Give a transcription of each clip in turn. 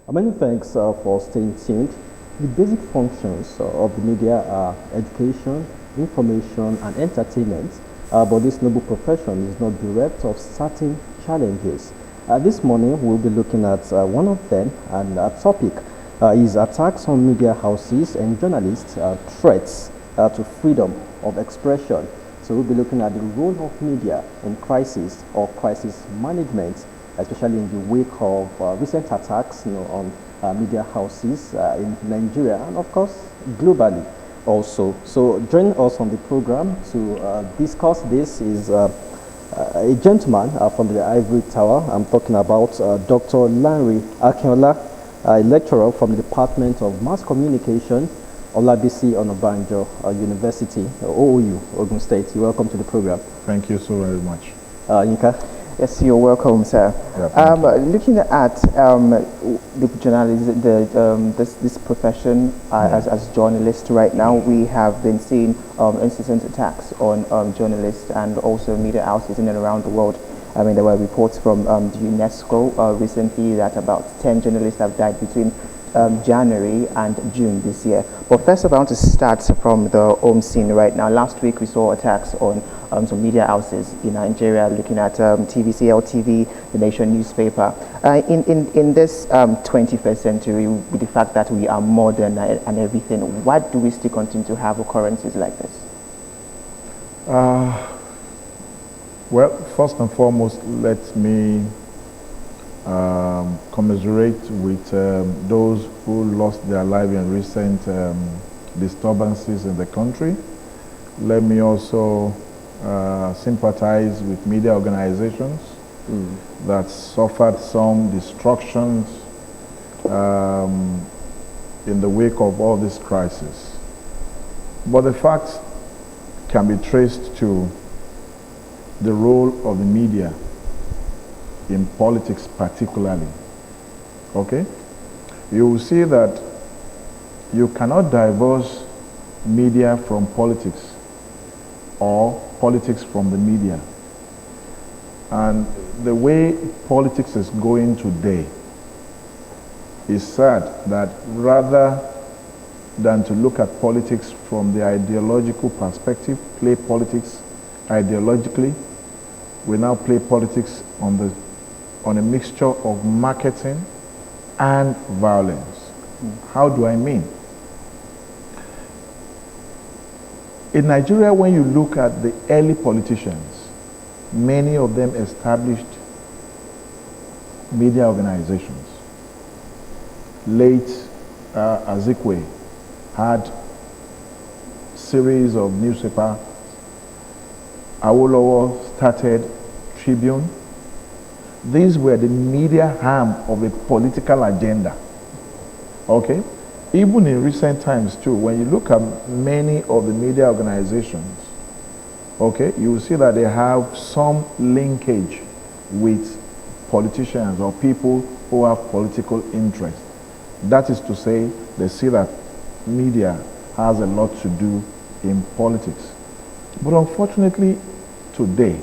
Many thanks for staying tuned. The basic functions of the media are education, information, and entertainment, but this noble profession is not bereft of certain challenges. This morning, we'll be looking at one of them, and our topic is attacks on media houses and journalists, threats to freedom of expression. So we'll be looking at the role of media in crisis or crisis management, especially in the wake of recent attacks on media houses in Nigeria and, of course, globally also. So joining us on the program to discuss this is a gentleman from the Ivory Tower. I'm talking about Dr. Lanre Akinola, a lecturer from the Department of Mass Communication, Olabisi Onabanjo University, OOU, Ogun State. You're welcome to the program. Thank you so very much. Yinka? Yes, you're welcome, sir. Yeah, looking at the journalism, this profession as journalists right now, we have been seeing incessant attacks on journalists and also media houses in and around the world. I mean, there were reports from the UNESCO recently that about 10 journalists have died between January and June this year. But first of all, I want to start from the home scene right now. Last week we saw attacks on some media houses in Nigeria, looking at TVC, LTV, the Nation newspaper. In this 21st century, with the fact that we are modern and everything, why do we still continue to have occurrences like this? Well, first and foremost, let me commiserate with those who lost their life in recent disturbances in the country. Let me also sympathize with media organizations that suffered some destructions in the wake of all this crisis. But the facts can be traced to the role of the media in politics particularly. Okay? You will see that you cannot divorce media from politics or politics from the media. And the way politics is going today is sad that rather than to look at politics from the ideological perspective, play politics ideologically, we now play politics on a mixture of marketing and violence. How do I mean? In Nigeria, when you look at the early politicians, many of them established media organizations. Late Azikwe had series of newspapers. Awolowo started Tribune. These were the media arm of a political agenda. Okay? Even in recent times too, when you look at many of the media organizations, okay, you will see that they have some linkage with politicians or people who have political interest. That is to say, they see that media has a lot to do in politics. But unfortunately, today,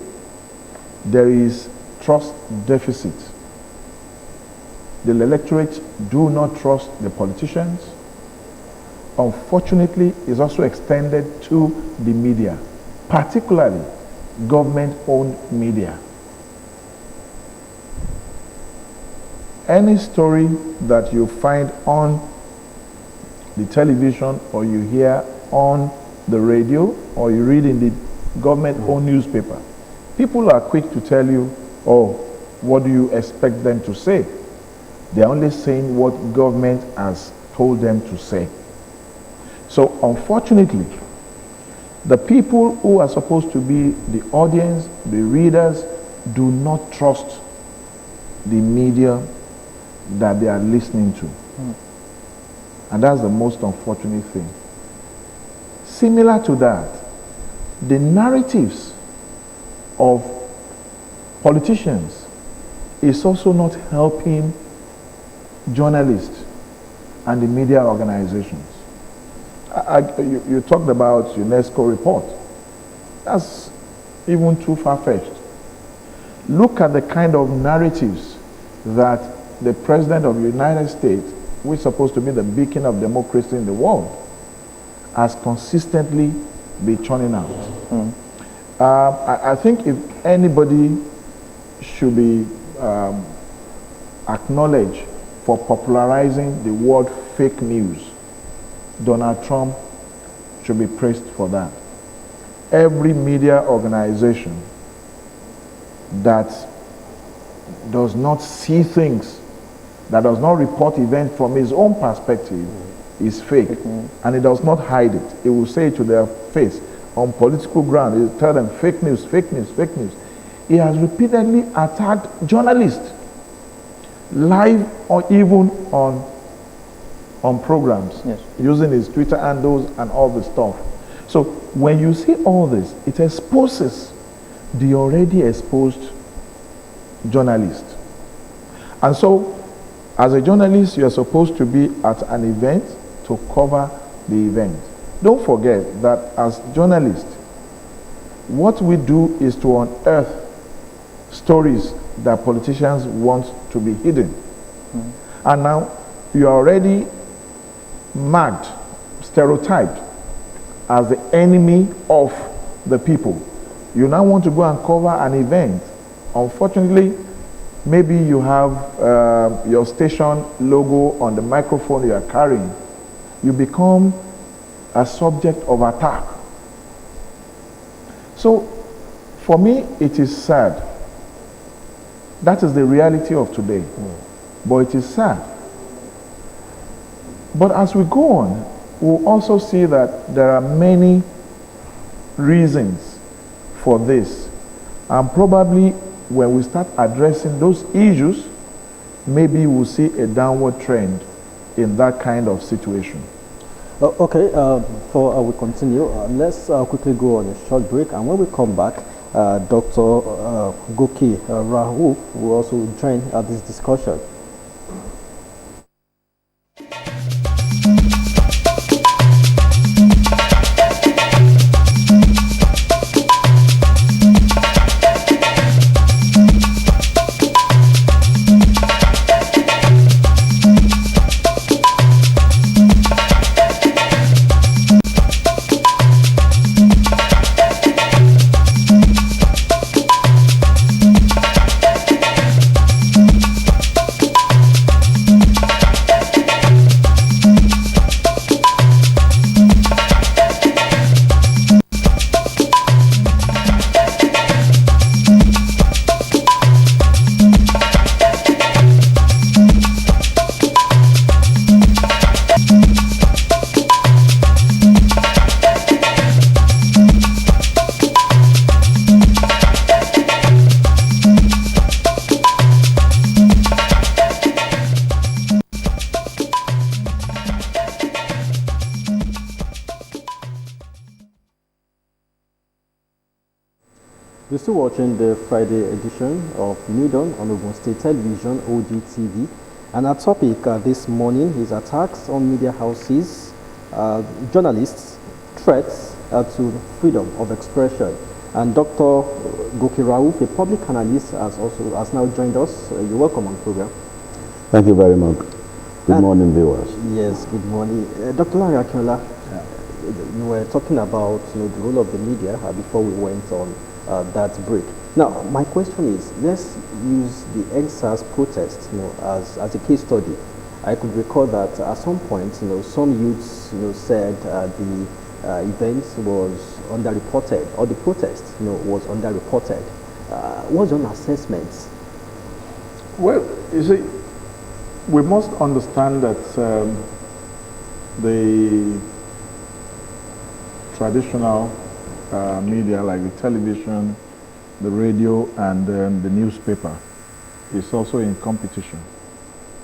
there is trust deficit. The electorate do not trust the politicians. Unfortunately, it's also extended to the media, particularly government-owned media. Any story that you find on the television or you hear on the radio or you read in the government-owned newspaper, people are quick to tell you, oh, what do you expect them to say? They're only saying what government has told them to say. So unfortunately, the people who are supposed to be the audience, the readers, do not trust the media that they are listening to. And that's the most unfortunate thing. Similar to that, the narratives of politicians is also not helping journalists and the media organizations. You talked about UNESCO report. That's even too far-fetched. Look at the kind of narratives that the President of the United States, which is supposed to be the beacon of democracy in the world, has consistently been churning out. I think if anybody should be acknowledged for popularizing the word fake news, Donald Trump should be praised for that. Every media organization that does not see things, that does not report events from his own perspective, is fake. And it does not hide it. It will say it to their face. On political ground, it will tell them fake news, fake news, fake news. He has repeatedly attacked journalists, live or even on programs, using his Twitter handles and all the stuff. So when you see all this, it exposes the already exposed journalist. And so, as a journalist, you are supposed to be at an event to cover the event. Don't forget that as journalists, what we do is to unearth stories that politicians want to be hidden. And now you are already marked, stereotyped as the enemy of the people. You now want to go and cover an event. Unfortunately, maybe you have your station logo on the microphone you are carrying. You become a subject of attack. So, for me, it is sad. That is the reality of today. But it is sad. But as we go on, we'll also see that there are many reasons for this. And probably when we start addressing those issues, maybe we'll see a downward trend in that kind of situation. Okay, before we continue, let's quickly go on a short break, and when we come back, Dr. Goki Rauf will also join this discussion. You're still watching the Friday edition of Nidon on Ogun State Television, OGTV. And our topic this morning is attacks on media houses, journalists, threats to freedom of expression. And Dr. Goki Rauf, a public analyst, has now joined us. You're welcome on the program. Thank you very much. Good morning, viewers. Yes, good morning. Dr. Larry Akinola, you were talking about the role of the media before we went on that break. Now, my question is, let's use the NSAS protest as a case study. I could recall that at some point, some youths said the event was underreported, or the protest was underreported. What's your assessment? Well, you see, we must understand that the traditional media like the television, the radio, and the newspaper is also in competition.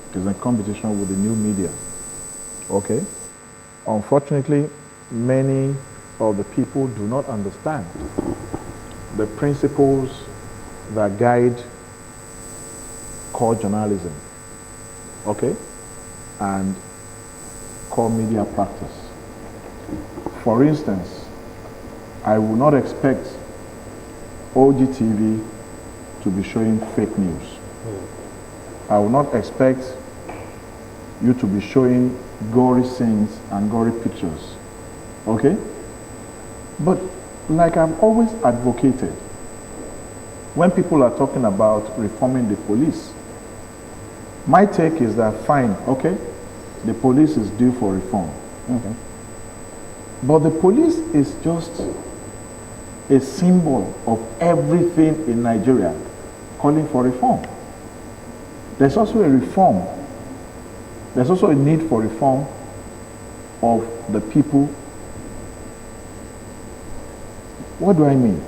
It's in competition with the new media. Okay? Unfortunately, many of the people do not understand the principles that guide core journalism, okay, and core media practice. For instance, I would not expect OGTV to be showing fake news. I will not expect you to be showing gory scenes and gory pictures. Okay? But like I've always advocated, when people are talking about reforming the police, my take is that fine, okay, the police is due for reform. Okay. But the police is just a symbol of everything in Nigeria calling for reform. There's also a reform. There's also a need for reform of the people. What do I mean?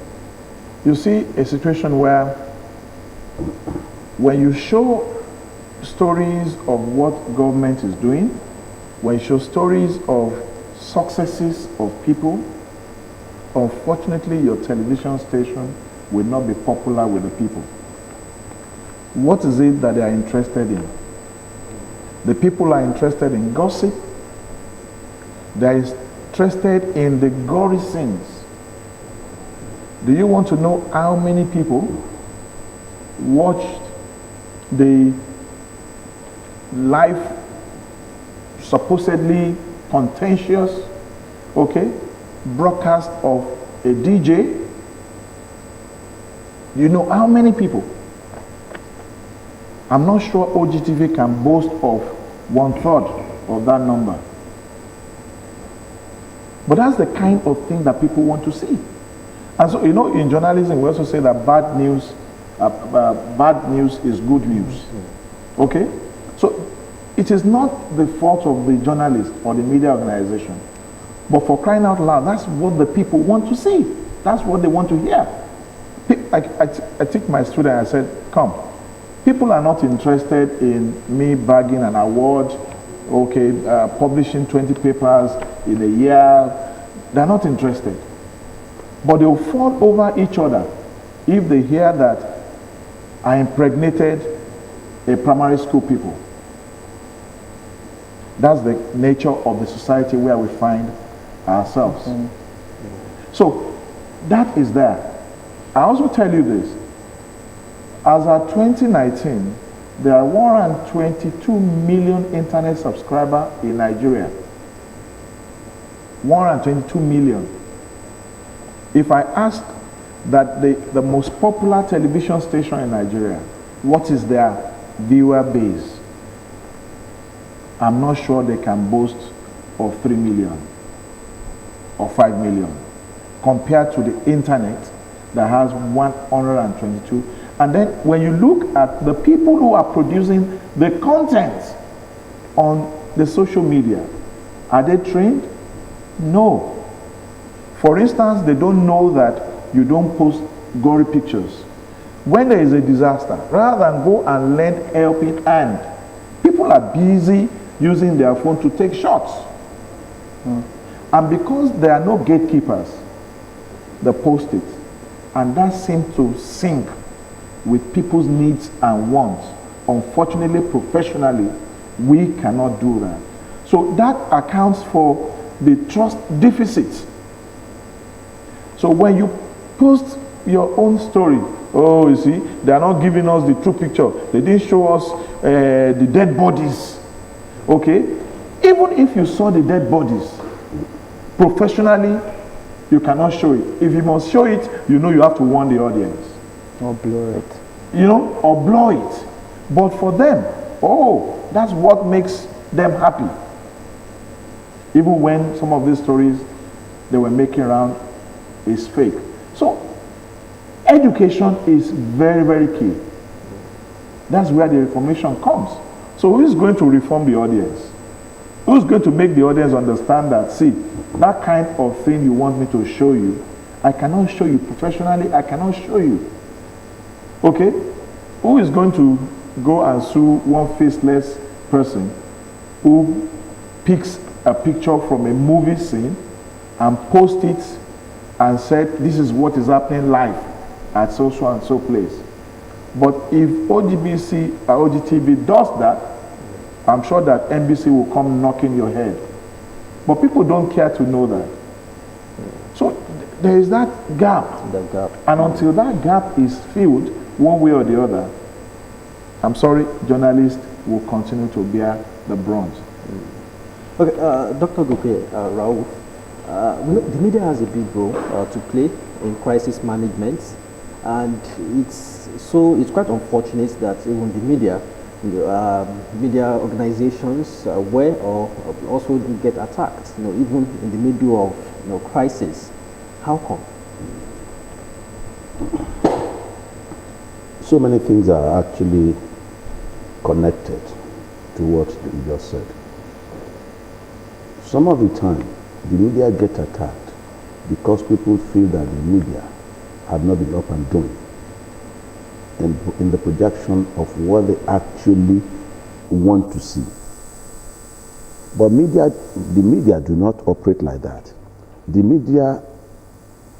You see a situation where when you show stories of what government is doing, when you show stories of successes of people, unfortunately your television station will not be popular with the people. What is it that they are interested in? The people are interested in gossip. They are interested in the gory sins. Do you want to know how many people watched the live, supposedly contentious, okay, broadcast of a DJ? You know how many people? I'm not sure OGTV can boast of 1/3 of that number. But that's the kind of thing that people want to see. And so, you know, in journalism, we also say that bad news is good news. Okay? So, it is not the fault of the journalist or the media organization. But for crying out loud, that's what the people want to see. That's what they want to hear. I took my student, I said, come. People are not interested in me bagging an award, okay, publishing 20 papers in a year. They're not interested. But they'll fall over each other if they hear that I impregnated a primary school pupil. That's the nature of the society where we find ourselves. So that is there. I also tell you this. As of 2019, there are 122 million internet subscribers in Nigeria. 122 million. If I ask that the most popular television station in Nigeria, what is their viewer base? I'm not sure they can boast of 3 million or 5 million compared to the internet that has 122. And then when you look at the people who are producing the content on the social media, are they trained? No. For instance, they don't know that you don't post gory pictures. When there is a disaster, rather than go and lend helping hand, people are busy using their phone to take shots. And because there are no gatekeepers, they post it. And that seems to sync with people's needs and wants. Unfortunately, professionally, we cannot do that. So that accounts for the trust deficit. So when you post your own story, oh, you see, they are not giving us the true picture. They didn't show us the dead bodies. Okay? Even if you saw the dead bodies, professionally, you cannot show it. If you must show it, you know you have to warn the audience. Or blur it. You know, or blur it. But for them, oh, that's what makes them happy. Even when some of these stories they were making around is fake. So, education is very, very key. That's where the reformation comes. So who is going to reform the audience? Who's going to make the audience understand that, see, that kind of thing you want me to show you, I cannot show you professionally, I cannot show you. Okay? Who is going to go and sue one faceless person who picks a picture from a movie scene and posts it and said, this is what is happening live at so and so place. But if OGBC or OGTV does that, I'm sure that NBC will come knocking your head. But people don't care to know that. So there is that gap. The gap. And until that gap is filled one way or the other, I'm sorry, journalists will continue to bear the brunt. Okay, Dr. Goke, Raouf, we know the media has a big role to play in crisis management, and it's quite unfortunate that even the media, media organizations were or also do get attacked, even in the middle of crisis. How come? So many things are actually connected to what you just said. Some of the time, the media get attacked because people feel that the media have not been up and doing in the projection of what they actually want to see. But the media do not operate like that. The media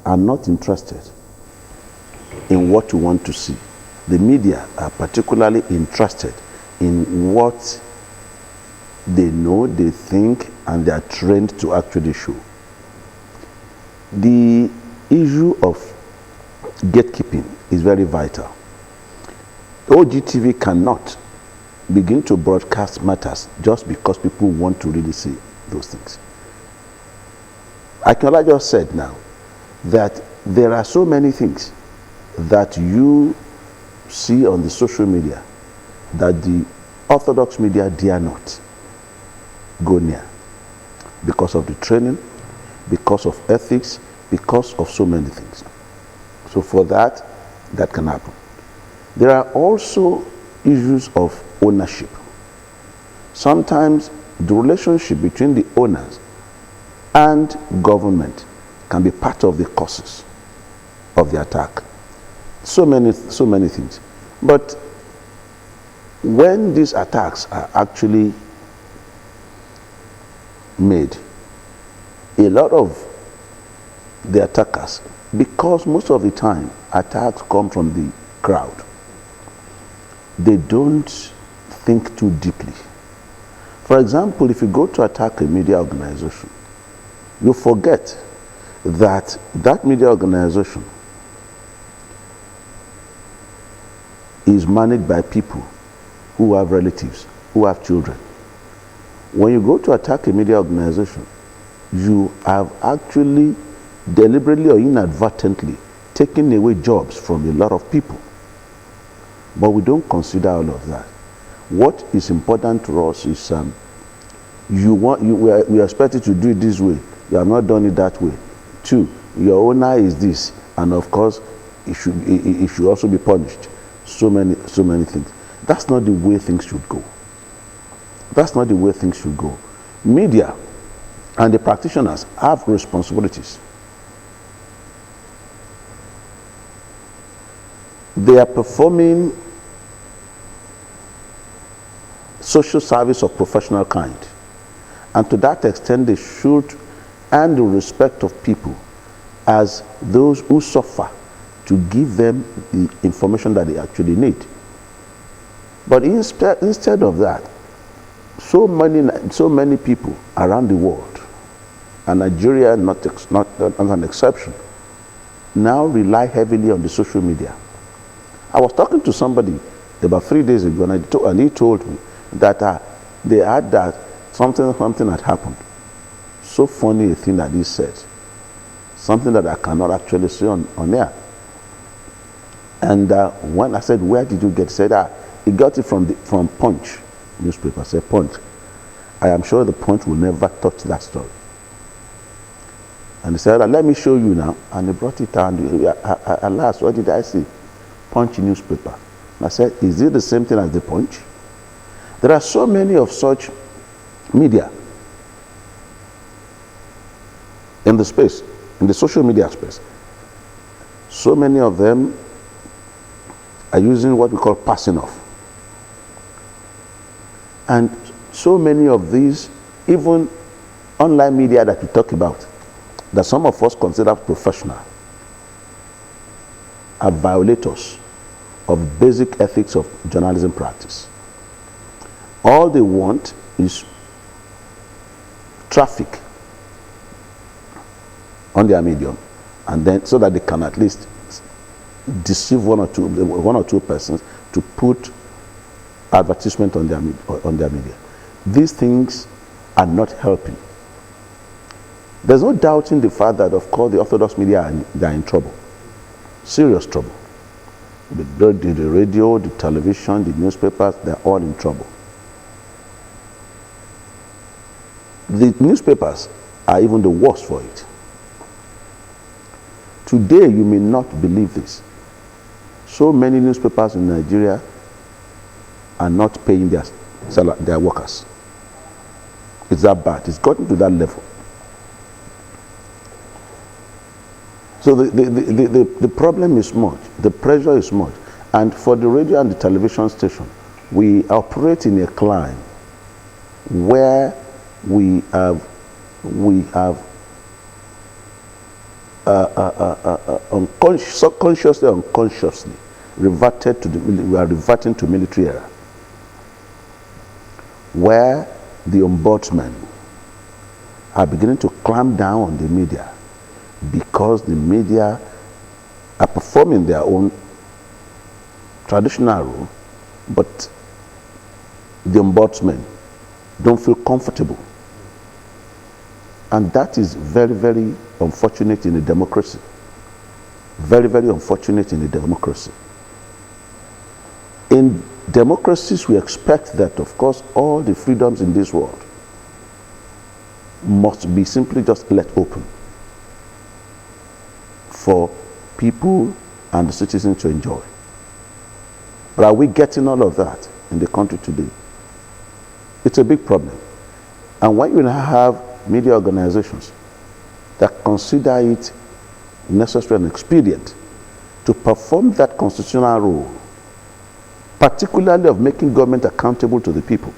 are not interested in what you want to see. The media are particularly interested in what they know, they think, and they are trained to actually show. The issue of gatekeeping is very vital. OGTV cannot begin to broadcast matters just because people want to really see those things. Akinola just said now that there are so many things that you see on the social media that the orthodox media dare not go near because of the training, because of ethics, because of so many things. So for that can happen. There are also issues of ownership. Sometimes the relationship between the owners and government can be part of the causes of the attack. So many things. But when these attacks are actually made, a lot of the attackers, because most of the time attacks come from the crowd, they don't think too deeply. For example, if you go to attack a media organization, you forget that that media organization is managed by people who have relatives, who have children. When you go to attack a media organization, you have actually deliberately or inadvertently taken away jobs from a lot of people. But we don't consider all of that. What is important to us is we expect you to do it this way. You have not done it that way. 2, your owner is this, and of course, it should also be punished. So many things. That's not the way things should go. That's not the way things should go. Media and the practitioners have responsibilities. They are performing social service of professional kind. And to that extent, they should earn the respect of people as those who suffer, to give them the information that they actually need. But instead of that, so many people around the world, and Nigeria not an exception, now rely heavily on the social media. I was talking to somebody about 3 days ago, and he told me that they had that something had happened. So funny a thing that he said, something that I cannot actually say on air. And when I said, where did you get it? He said, he got it from Punch newspaper. I said, Punch. I am sure the Punch will never touch that story. And he said, let me show you now. And he brought it down. Alas, what did I see? Punch newspaper. And I said, is it the same thing as the Punch? There are so many of such media in the space, in the social media space. So many of them are using what we call passing off. And so many of these, even online media that we talk about, that some of us consider professional, are violators of basic ethics of journalism practice. All they want is traffic on their medium, and then so that they can at least deceive one or two persons to put advertisement on their media. These things are not helping. There's no doubting the fact that, of course, the Orthodox media are in trouble, serious trouble. The radio, the television, the newspapers, they're all in trouble. The newspapers are even the worst for it. Today, you may not believe this. So many newspapers in Nigeria are not paying their workers. It's that bad. It's gotten to that level. So the problem is much. The pressure is much. And for the radio and the television station, we operate in a climb where we have subconsciously, unconsciously we are reverting to military era, where the ombudsmen are beginning to clamp down on the media because the media are performing their own traditional role, but the ombudsmen don't feel comfortable. And that is very, very unfortunate in a democracy. Very, very unfortunate in a democracy. In democracies, we expect that, of course, all the freedoms in this world must be simply just let open for people and the citizens to enjoy. But are we getting all of that in the country today? It's a big problem. And when you now have media organizations that consider it necessary and expedient to perform that constitutional role, particularly of making government accountable to the people,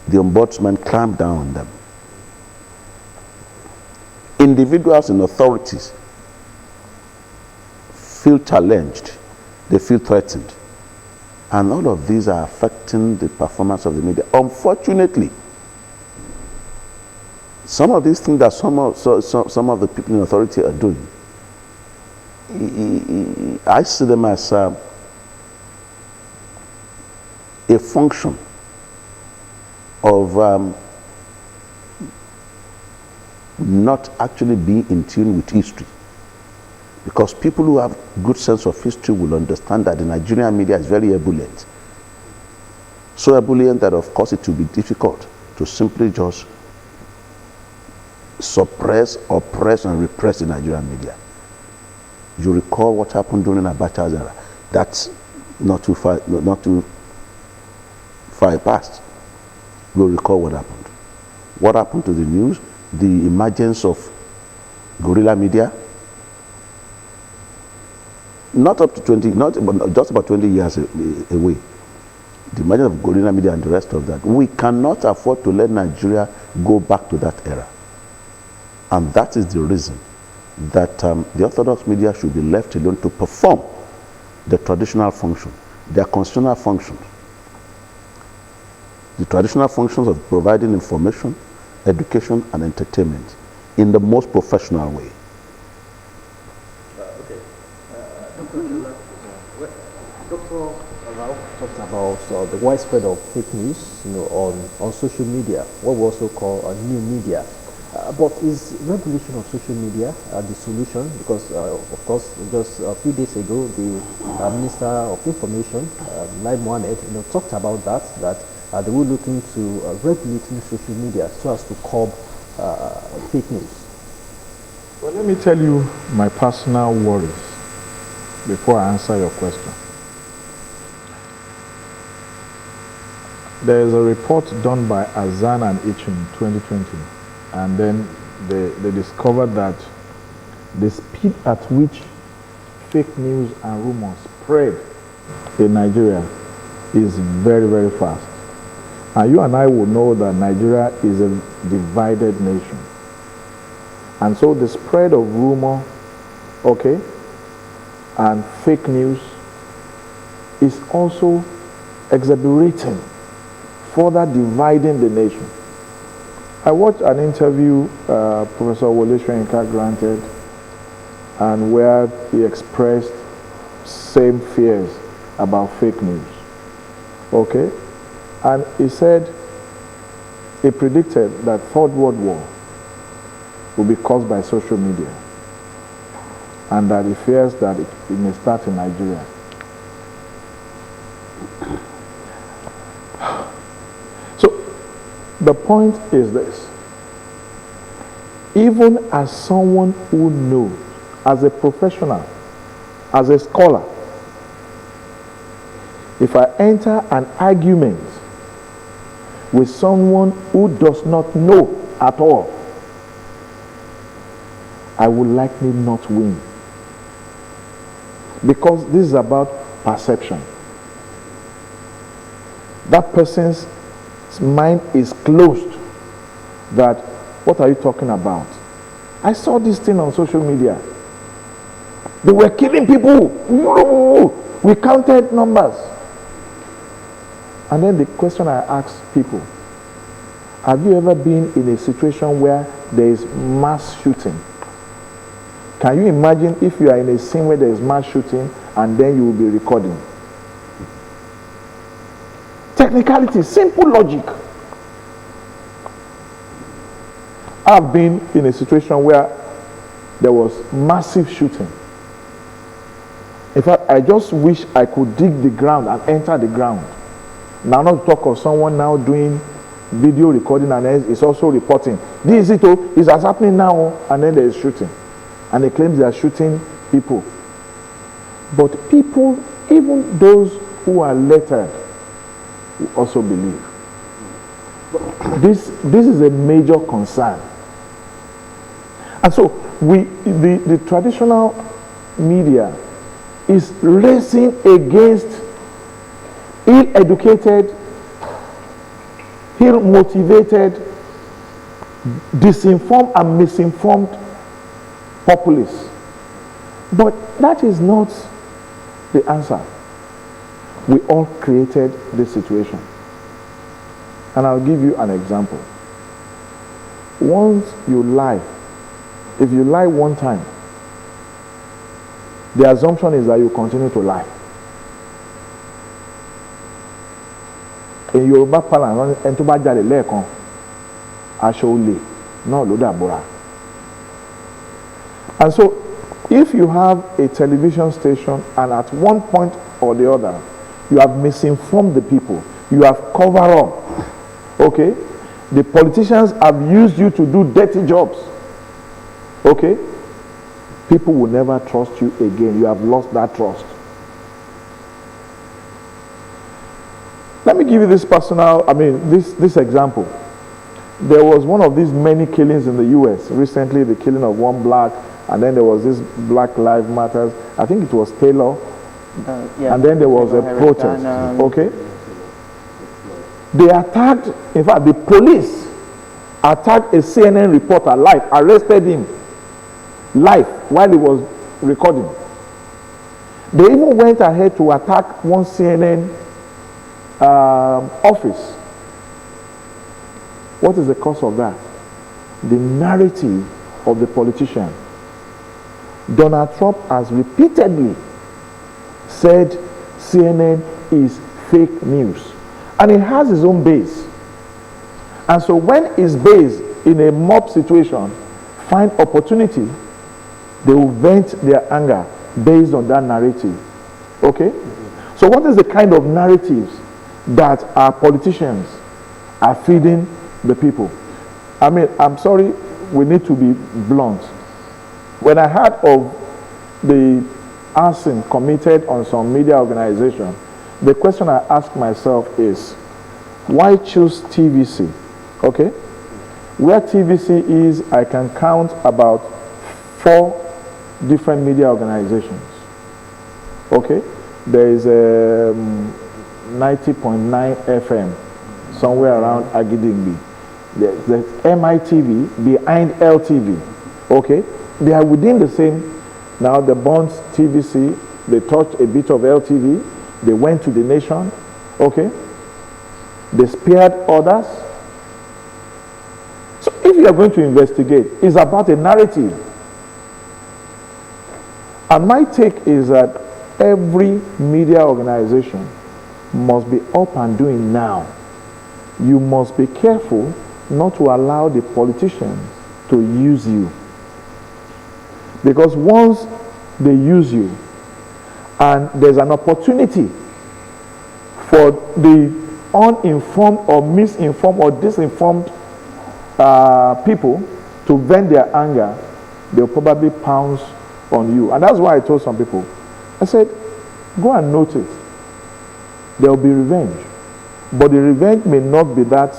the ombudsman clamped down on them. Individuals in authorities feel challenged, they feel threatened. And all of these are affecting the performance of the media. Unfortunately, some of these things that some of the people in authority are doing, I see them as a function of not actually being in tune with history. Because people who have good sense of history will understand that the Nigerian media is very ebullient. So ebullient that, of course, it will be difficult to simply just suppress, oppress, and repress the Nigerian media. You recall what happened during Abacha's era. That's not too far past. We'll recall what happened. What happened to the news? The emergence of guerrilla media. Not up to 20, just about 20 years away. The emergence of guerrilla media and the rest of that. We cannot afford to let Nigeria go back to that era. And that is the reason that the Orthodox media should be left alone to perform the traditional function, their constitutional function. The traditional functions of providing information, education, and entertainment in the most professional way. Dr. Rao talked about the widespread of fake news, on social media, what we also call new media. But is regulation of social media the solution? Because, of course, just a few days ago, the Minister of Information, Lai Mohammed, talked about that they were looking to regulating social media so as to curb fake news. Well, let me tell you my personal worries before I answer your question. There is a report done by Azan and Itch in 2020, and then they discovered that the speed at which fake news and rumors spread in Nigeria is very, very fast. And you and I will know that Nigeria is a divided nation. And so the spread of rumor, and fake news is also exacerbating, further dividing the nation. I watched an interview Professor Wole Soyinka granted, and where he expressed same fears about fake news. Okay? And he said, he predicted that Third World War will be caused by social media, and that he fears that it may start in Nigeria. So the point is this: even as someone who knows, as a professional, as a scholar, if I enter an argument with someone who does not know at all, I will likely not win. Because this is about perception. That person's mind is closed. That, what are you talking about? I saw this thing on social media. They were killing people. We counted numbers. And then the question I ask people, have you ever been in a situation where there is mass shooting? Can you imagine if you are in a scene where there is mass shooting and then you will be recording? Technicality, simple logic. I've been in a situation where there was massive shooting. In fact, I just wish I could dig the ground and enter the ground. Now, not to talk of someone now doing video recording and is also reporting. This is it, oh, it's happening now, and then there is shooting. And they claim they are shooting people. But people, even those who are lettered, will also believe. This is a major concern. And so, the traditional media is racing against ill-educated, ill-motivated, disinformed and misinformed populace. But that is not the answer. We all created this situation. And I'll give you an example. Once you lie, if you lie one time, the assumption is that you continue to lie. In Yoruba parlance, ẹni tó bá jalè lẹ́ẹ̀kan, aṣọ olè náà ló dàbora. And so, if you have a television station and at one point or the other, you have misinformed the people, you have covered up, okay? The politicians have used you to do dirty jobs, okay? People will never trust you again. You have lost that trust. Let me give you this this example. There was one of these many killings in the US recently, the killing of one black, and then there was this Black Lives Matters. I think it was Taylor. Yeah, and then there was a protest. Okay? They attacked, in fact, the police attacked a CNN reporter live, arrested him live while he was recording. They even went ahead to attack one CNN office. What is the cause of that? The narrative of the politician. Donald Trump has repeatedly said CNN is fake news. And he has his own base. And so when his base in a mob situation find opportunity, they will vent their anger based on that narrative. Okay? So what is the kind of narratives that our politicians are feeding the people? I mean, I'm sorry, we need to be blunt. When I heard of the arson committed on some media organization, the question I ask myself is, why choose TVC? Okay? Where TVC is, I can count about 4 different media organizations. Okay? There is 90.9 FM somewhere around Agidingbi. There's MITV behind LTV. Okay? They are within the same. Now the Bonds TVC, they touched a bit of LTV. They went to the Nation. Okay? They spared others. So if you are going to investigate, it's about a narrative. And my take is that every media organization must be up and doing now. You must be careful not to allow the politicians to use you. Because once they use you and there's an opportunity for the uninformed or misinformed or disinformed people to vent their anger, they'll probably pounce on you. And that's why I told some people, I said, go and notice. There will be revenge. But the revenge may not be that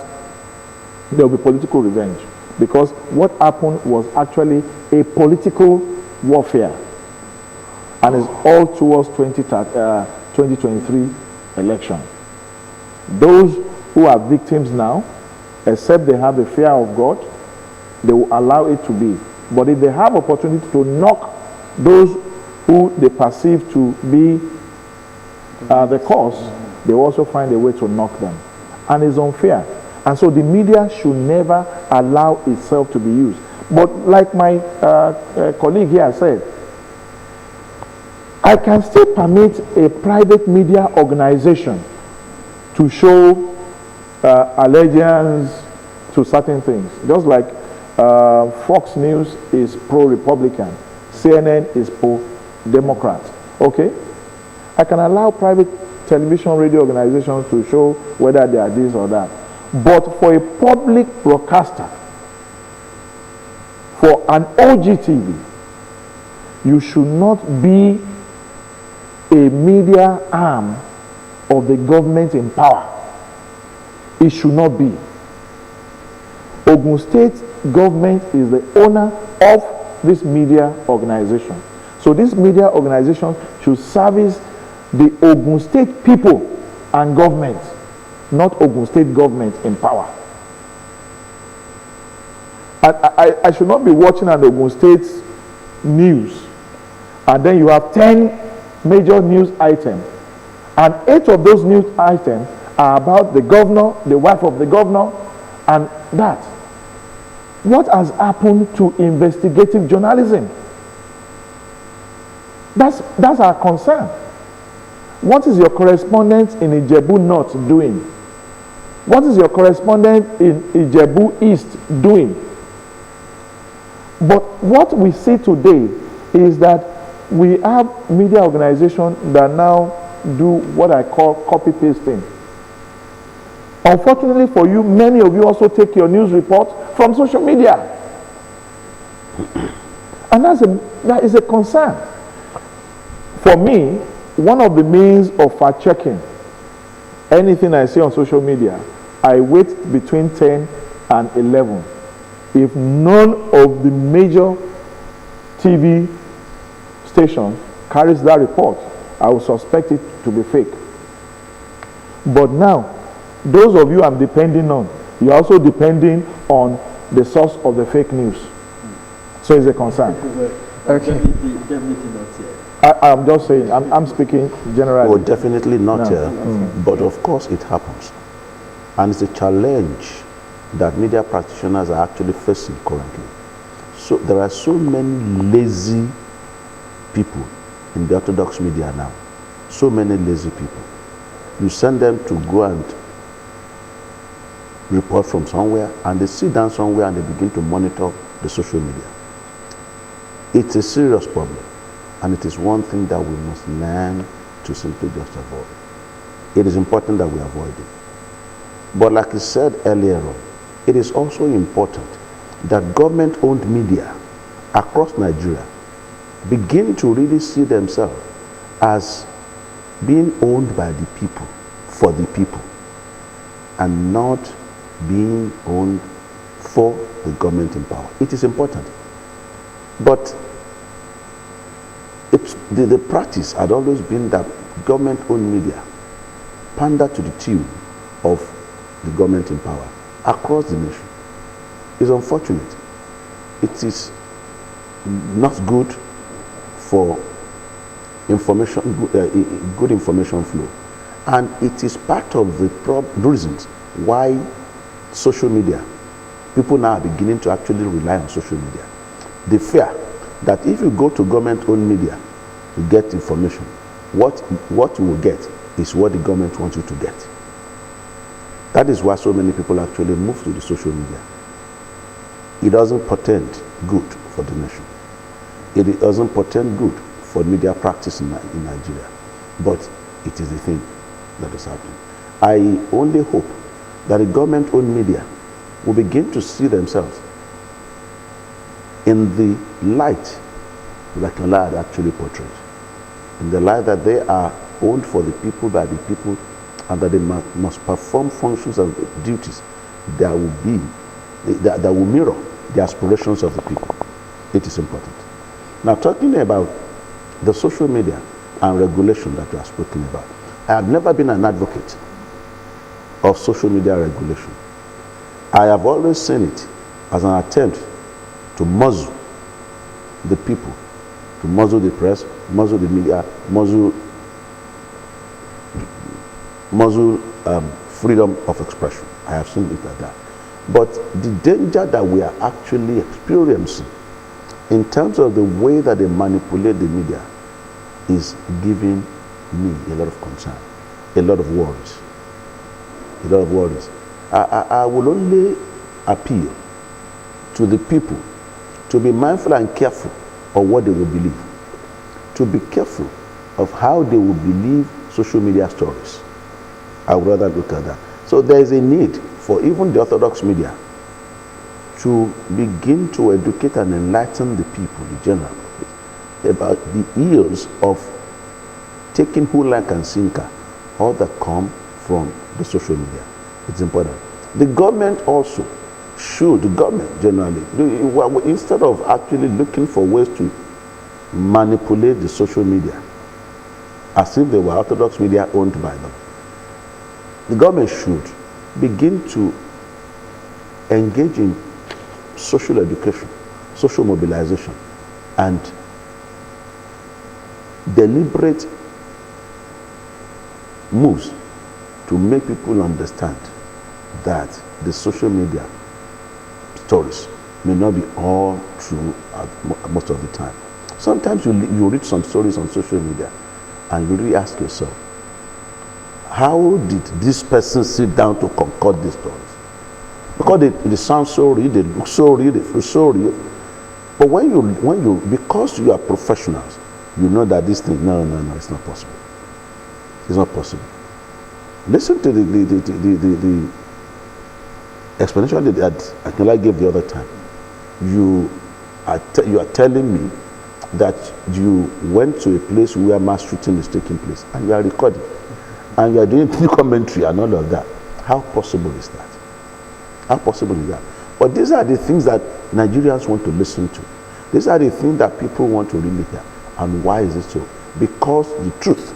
there will be political revenge. Because what happened was actually a political warfare. And it's all towards 2023 election. Those who are victims now, except they have the fear of God, they will allow it to be. But if they have opportunity to knock those who they perceive to be the cause, they also find a way to knock them. And it's unfair. And so the media should never allow itself to be used. But like my colleague here said, I can still permit a private media organization to show allegiance to certain things. Just like Fox News is pro-Republican, CNN is pro-Democrat. Okay? I can allow private television, radio organizations to show whether they are this or that. But for a public broadcaster, for an OGTV, you should not be a media arm of the government in power. It should not be. Ogun State government is the owner of this media organization. So this media organization should service the Ogun State people and government, not Ogun State government in power. I should not be watching an Ogun State news and then you have 10 major news items and 8 of those news items are about the governor, the wife of the governor, and that. What has happened to investigative journalism? That's our concern. What is your correspondent in Ijebu North doing? What is your correspondent in Ijebu East doing? But what we see today is that we have media organizations that now do what I call copy-pasting. Unfortunately for you, many of you also take your news report from social media. And that is a concern. For me, one of the means of fact-checking anything I see on social media, I wait between 10 and 11. If none of the major TV stations carries that report, I will suspect it to be fake. But now, those of you I'm depending on, you're also depending on the source of the fake news. So it's a concern. Okay. I'm just saying, I'm speaking generally. Oh, definitely not No. here. But of course it happens. And it's a challenge that media practitioners are actually facing currently. So there are so many lazy people in the orthodox media now. So many lazy people. You send them to go and report from somewhere, and they sit down somewhere and they begin to monitor the social media. It's a serious problem, and it is one thing that we must learn to simply just avoid. It is important that we avoid it. But like I said earlier on, it is also important that government-owned media across Nigeria begin to really see themselves as being owned by the people, for the people, and not being owned for the government in power. It is important. But the practice had always been that government-owned media pander to the tune of the government in power across the nation. It's unfortunate. It is not good for information, good information flow. And it is part of the reasons why social media, people now are beginning to actually rely on social media. The fear that if you go to government-owned media to get information, what you will get is what the government wants you to get. That is why so many people actually move to the social media. It doesn't portend good for the nation. It doesn't portend good for media practice in Nigeria. But it is the thing that is happening. I only hope that the government-owned media will begin to see themselves in the light that Kala had actually portrayed. In the light that they are owned for the people, by the people, and that they must perform functions and duties that will mirror the aspirations of the people. It is important. Now, talking about the social media and regulation that we are speaking about, I have never been an advocate of social media regulation. I have always seen it as an attempt to muzzle the people, to muzzle the press, muzzle the media, muzzle freedom of expression. I have seen it like that. But the danger that we are actually experiencing in terms of the way that they manipulate the media is giving me a lot of concern, a lot of worries, a lot of worries. I will only appeal to the people to be mindful and careful of what they will believe, to be careful of how they will believe social media stories. I would rather look at that. So there is a need for even the orthodox media to begin to educate and enlighten the people, the general public, about the ills of taking whole like and sinker, all that come from the social media. It's important. The government also should, the government generally, instead of actually looking for ways to manipulate the social media as if they were orthodox media owned by them, the government should begin to engage in social education, social mobilization, and deliberate moves to make people understand that the social media stories may not be all true most of the time. Sometimes you read some stories on social media and you really ask yourself, how did this person sit down to concoct these stories? Because they sound so real, they look so real, they feel so real. But when you, because you are professionals, you know that this thing, no, it's not possible. It's not possible. Listen to the explanation that Akinla gave the other time. You are telling me that you went to a place where mass shooting is taking place, and you are recording, and you are doing commentary and all of that. How possible is that? How possible is that? But these are the things that Nigerians want to listen to. These are the things that people want to really hear. And why is it so? Because the truth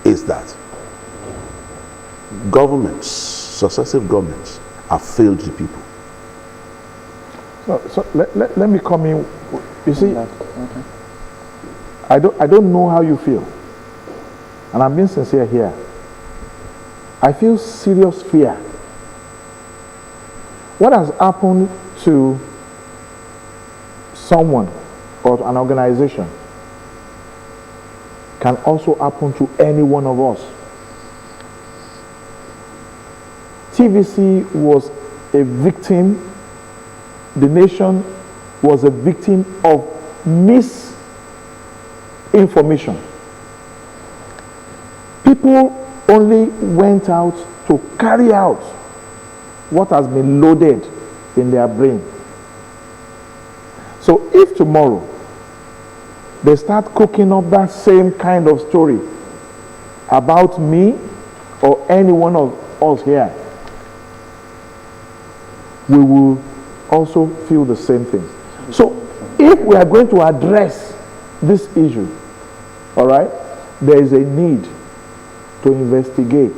is that governments, successive governments, have failed the people. So let me come in. You see, I don't know how you feel, and I'm being sincere here. I feel serious fear. What has happened to someone or an organization can also happen to any one of us. TVC was a victim, the nation was a victim of misinformation. People only went out to carry out what has been loaded in their brain. So if tomorrow they start cooking up that same kind of story about me or any one of us here, we will also feel the same thing. So if we are going to address this issue, all right, there is a need to investigate,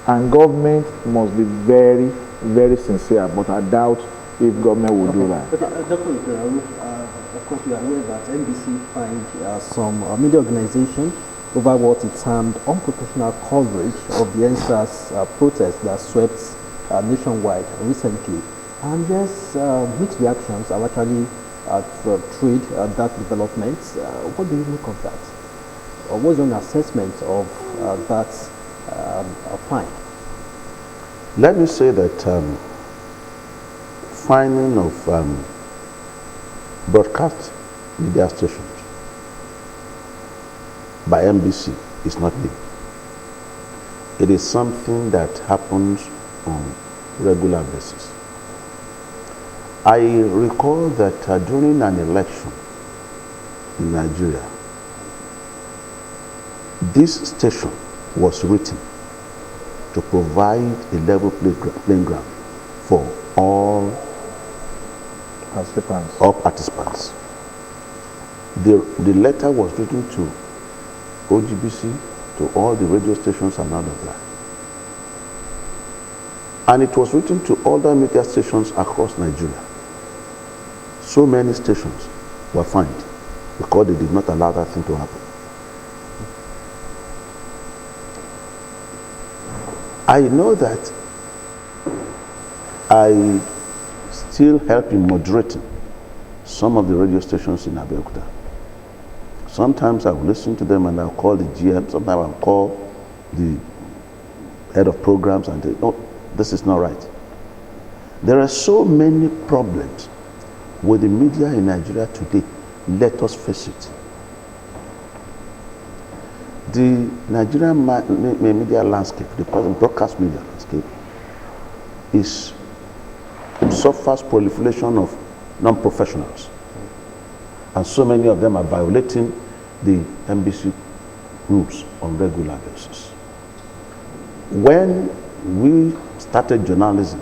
and government must be very, very sincere, but I doubt if government will do that. But Dr. Ibrahim, of course, we are aware that NBC fined some media organization over what it termed unprofessional coverage of the NSAS protest that swept nationwide recently. And yes, mixed reactions have actually trade that development. What do you make of that? or what's your assessment of that fine? Let me say that fining of broadcast media stations by NBC is not new. It is something that happens on regular basis. I recall that during an election in Nigeria, this station was written to provide a level playing ground for all participants. The letter was written to OGBC, to all the radio stations and all of that. And it was written to other media stations across Nigeria. So many stations were fined because they did not allow that thing to happen. I know that I still help in moderating some of the radio stations in Abeokuta. Sometimes I'll listen to them and I'll call the GM, sometimes I'll call the head of programs and they, no, this is not right. There are so many problems with the media in Nigeria today. Let us face it. The Nigerian media landscape, the present broadcast media landscape, suffers proliferation of non-professionals. And so many of them are violating the NBC rules on regular basis. When we started journalism,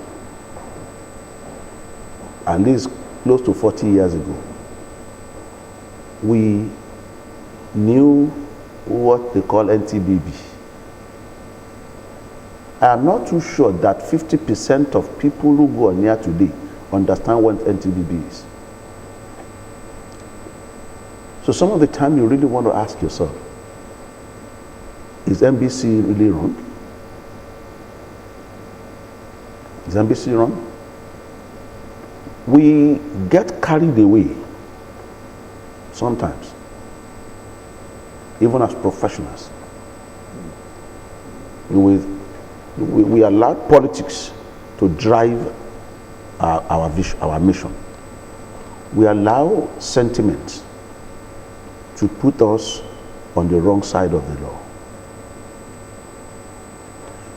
at least close to 40 years ago, we knew what they call NTBB. I am not too sure that 50% of people who go on here today understand what NTBB is. So some of the time you really want to ask yourself, is NBC really wrong? Is NBC wrong? We get carried away sometimes, even as professionals. We allow politics to drive our vision, our mission. We allow sentiment to put us on the wrong side of the law.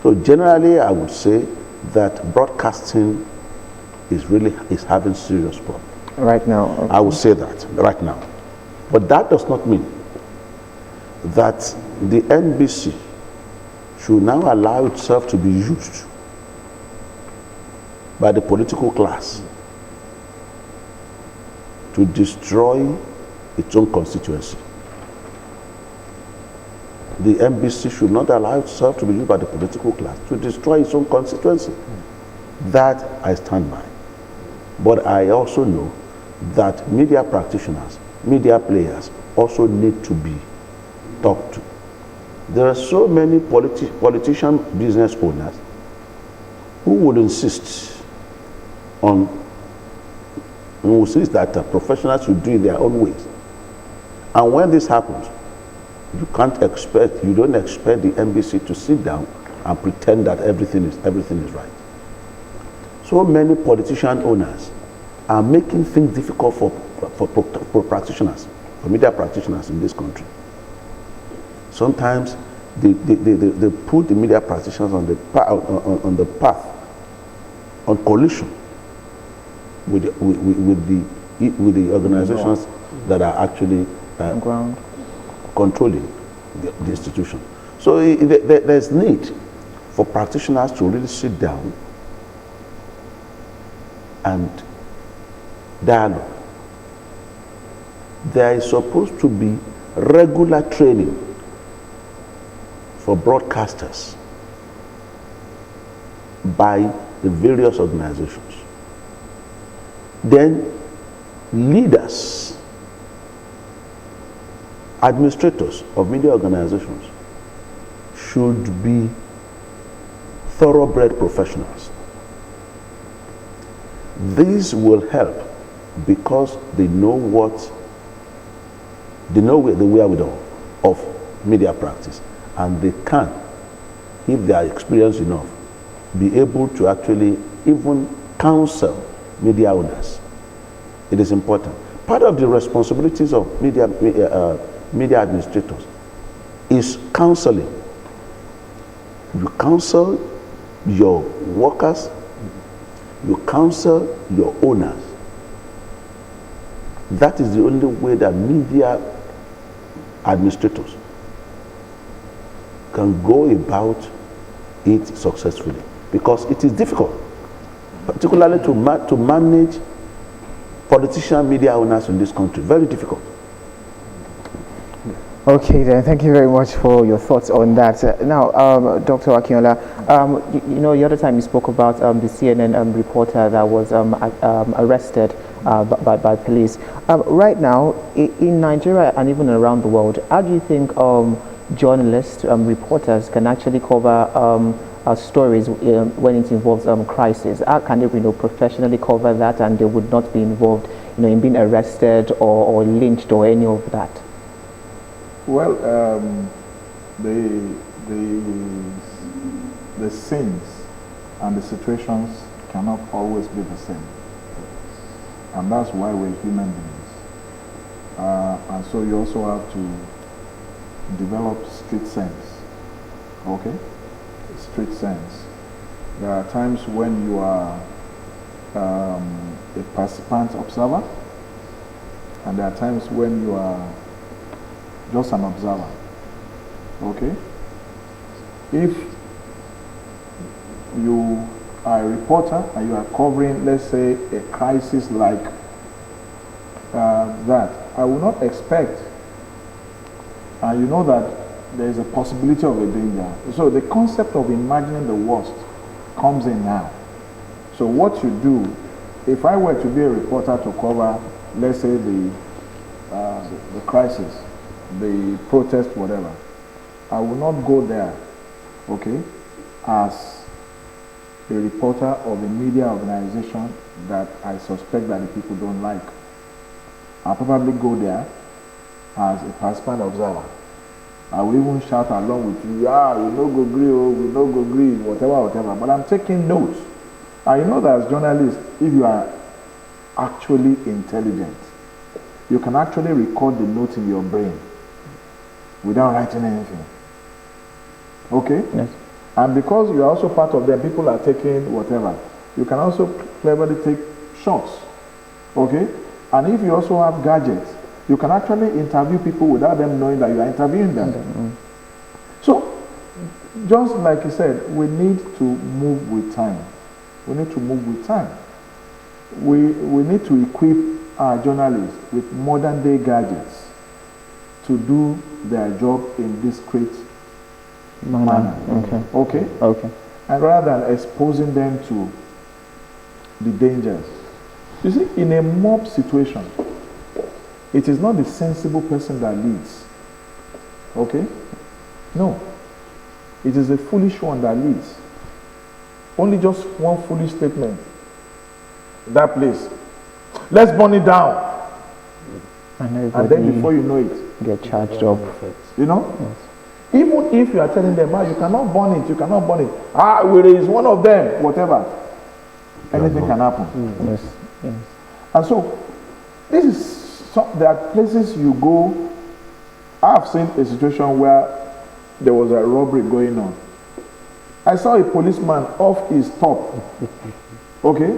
So generally, I would say that broadcasting is having serious problem. Right now. Okay. I would say that right now. But that does not mean that the NBC should now allow itself to be used by the political class to destroy its own constituency. The NBC should not allow itself to be used by the political class to destroy its own constituency. That I stand by. But I also know that media practitioners, media players also need to be talked to. There are so many politician business owners who would insist that professionals should do it their own ways. And when this happens, you don't expect the NBC to sit down and pretend that everything is right. So many politician owners are making things difficult for practitioners, for media practitioners in this country. Sometimes they put the media practitioners on the path, on collision with the organizations that are actually controlling the institution. So there's need for practitioners to really sit down and dialogue. There is supposed to be regular training for broadcasters by the various organizations. Then leaders, administrators of media organizations should be thoroughbred professionals. These will help because they know the wherewithal of media practice, and they can, if they are experienced enough, be able to actually even counsel media owners. It is important. Part of the responsibilities of media administrators is counseling. You counsel your workers, you counsel your owners. That is the only way that media administrators can go about it successfully, because it is difficult, particularly to manage politician media owners in this country. Very difficult. Okay, then. Thank you very much for your thoughts on that. Now, Dr. Akinola, you know, the other time you spoke about the CNN reporter that was arrested by police. Right now, in Nigeria and even around the world, how do you think journalists, reporters can actually cover stories when it involves crisis? How can they, professionally cover that, and they would not be involved, in being arrested or lynched or any of that? Well, the scenes and the situations cannot always be the same, and that's why we're human beings. And so you also have to develop street sense. Okay, street sense. There are times when you are a participant observer, and there are times when you are just an observer. Okay? If you are a reporter and you are covering, let's say, a crisis like that, I will not expect, and you know that there is a possibility of a danger. So the concept of imagining the worst comes in now. So what you do, if I were to be a reporter to cover, let's say, the crisis, the protest, whatever, I will not go there, okay, as a reporter of a media organization that I suspect that the people don't like. I'll probably go there as a participant observer. I will even shout along with you, we no go agree, we no go agree, whatever, but I'm taking notes. And you know that as journalists, if you are actually intelligent, you can actually record the notes in your brain without writing anything. Okay? Yes. And because you are also part of them, people are taking whatever, you can also cleverly take shots. Okay? And if you also have gadgets, you can actually interview people without them knowing that you are interviewing them. So, just like you said, we need to move with time. We need to move with time. We need to equip our journalists with modern day gadgets to do their job in discreet manner. Okay? Okay. And rather than exposing them to the dangers. You see, in a mob situation, it is not the sensible person that leads. Okay? No. It is the foolish one that leads. Only just one foolish statement. That place. Let's burn it down. And then before you know it, get charged up. you know? Yes. Even if you are telling them, you cannot burn it, you cannot burn it. Where is one of them, whatever. Anything can happen. Yes. Yes. And so, there are places you go. I've seen a situation where there was a robbery going on. I saw a policeman off his top, okay,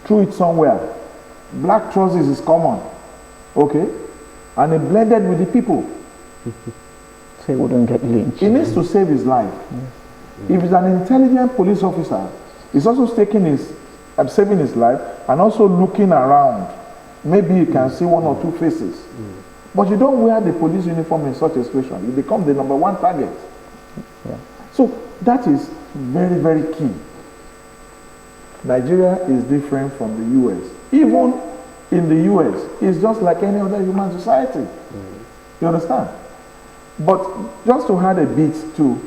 threw it somewhere. Black trousers is common, okay, and he blended with the people. So he wouldn't get lynched. He needs to save his life. If he's an intelligent police officer, he's also saving his life and also looking around. Maybe you can see one or two faces. But you don't wear the police uniform in such a situation. You become the number one target. Yeah. So that is very, very key. Nigeria is different from the US. Even in the US, it's just like any other human society. You understand? But just to add a bit too,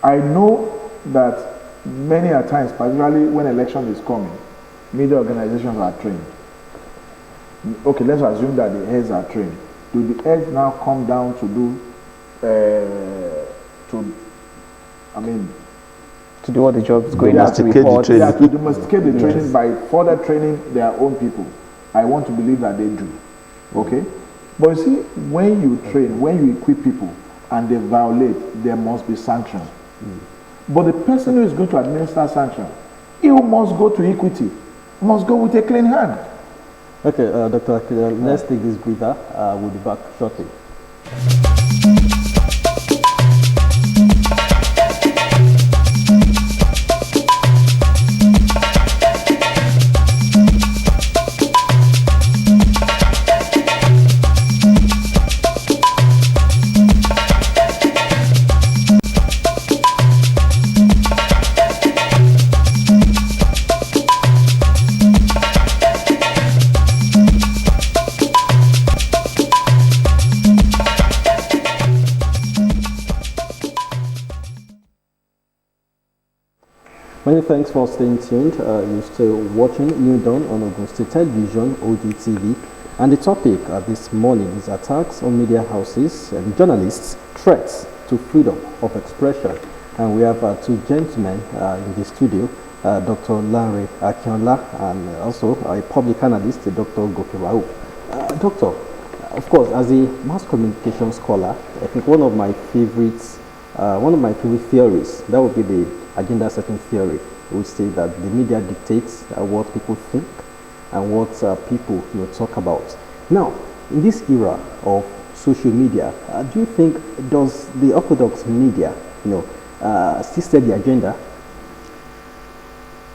I know that many a times, particularly when election is coming, media organizations are trained. Okay, let's assume that the heads are trained. do the heads now come down to do, To do what the job is going out to Domesticate the report. training. yeah, to domesticate the training by further training their own people. I want to believe that they do. Okay? But you see, when you train, when you equip people and they violate, there must be sanction. But the person who is going to administer sanction, he must go to equity, must go with a clean hand. Okay, Dr. Akila, let's take this breather. We'll be back shortly. Many thanks for staying tuned. You're still watching New Dawn on Ogun State Television, OGTV. And the topic this morning is attacks on media houses and journalists, threats to freedom of expression. And we have two gentlemen in the studio, Dr. Lanre Akinola and also a public analyst, Dr. Goke Rauf. Doctor, of course, as a mass communication scholar, I think one of my favorite theories, that would be the agenda setting theory, which say that the media dictates what people think and what people talk about. Now, in this era of social media, do you think does the orthodox media still set the agenda?